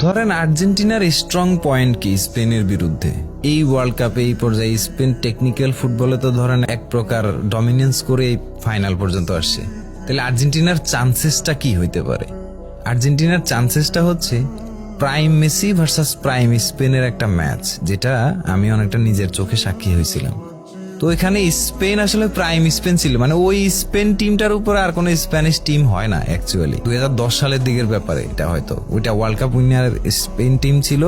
ধরেন আর্জেন্টিনার strong point কি স্পেনের বিরুদ্ধে? এই ওয়ার্ল্ড কাপে এই পর্যায়ে স্পেন টেকনিক্যাল ফুটবলে তো ধরেন এক প্রকার ডমিনেন্স করে ফাইনাল পর্যন্ত আসছে। তাহলে আর্জেন্টিনার চান্সেসটা কি হইতে পারে? আর্জেন্টিনার চান্সেসটা হচ্ছে প্রাইম মেসি ভার্সাস প্রাইম স্পেনের একটা ম্যাচ, যেটা আমি অনেকটা নিজের চোখে সাক্ষী হয়েছিলাম। তো এখানে স্পেন আসলে প্রাইম স্পেন ছিল, মানে ওই স্পেন টিমটার উপরে আর কোনো স্প্যানিশ টিম হয় না অ্যাকচুয়ালি। 2010 সালের দিকের ব্যাপারে এটা, হয়তো ওইটা world cup winner Spain team ছিল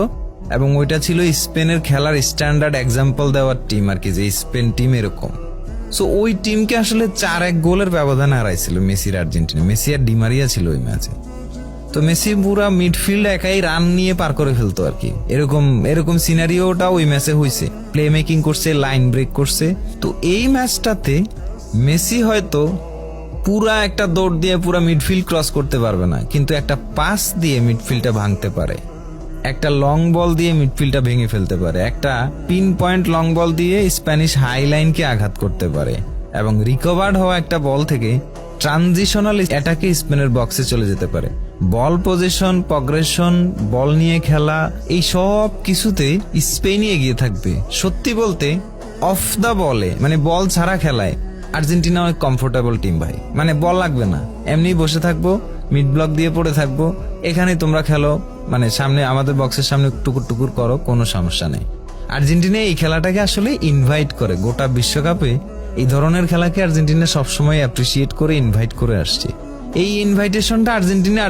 এবং ওইটা ছিল স্পেনের খেলার স্ট্যান্ডার্ড এক্সাম্পল দেওয়ার টিম আর কি, যে স্পেন টিম এরকম। সো ওই টিমকে আসলে 4-1 গোলের ব্যবধানে হারাইছিল মেসির আর্জেন্টিনা। মেসি আর ডিমারিয়া ছিল ওই ম্যাচে। তো মেসি পুরা মিডফিল্ড একাই রান নিয়ে পার করে ফেলতো আর কি, এরকম সিনারিওটা ওই ম্যাচে হয়েছে। প্লে মেকিং করছে, লাইন ব্রেক করছে। তো এই ম্যাচটাতে মেসি হয়তো পুরা একটা দৌড় দিয়ে পুরা মিডফিল্ড ক্রস করতে পারবে না, কিন্তু একটা পাস দিয়ে মিডফিল্ডটা ভাঙতে পারে, একটা লং বল দিয়ে মিডফিল্ডটা ভেঙে ফেলতে পারে, একটা পিন পয়েন্ট লং বল দিয়ে স্প্যানিশ হাই লাইনকে আঘাত করতে পারে, এবং রিকভার্ড হওয়া একটা বল থেকে ট্রানজিশনাল অ্যাটাকে স্পেনের বক্সে চলে যেতে পারে। বল পজিশন, প্রগ্রেশন, বল নিয়ে খেলা, এই সব কিছুতে স্পেনই এগিয়ে থাকবে। সত্যি বলতে অফ দা বলে, মানে বল ছাড়া খেলায় আর্জেন্টিনা অনেক কমফোর্টেবল টিম ভাই। মানে বল লাগবে না, এমনি বসে থাকবো, মিড ব্লক দিয়ে পড়ে থাকবো, এখানে তোমরা খেলো, মানে সামনে আমাদের বক্সের সামনে টুকুর টুকুর করো, কোনো সমস্যা নেই। আর্জেন্টিনা এই খেলাটাকে আসলে ইনভাইট করে। গোটা বিশ্বকাপে এই ধরনের খেলাকে আর্জেন্টিনা সবসময় অ্যাপ্রিসিয়েট করে ইনভাইট করে আসছে। এই ইনভাইটেশনটা আর্জেন্টিনা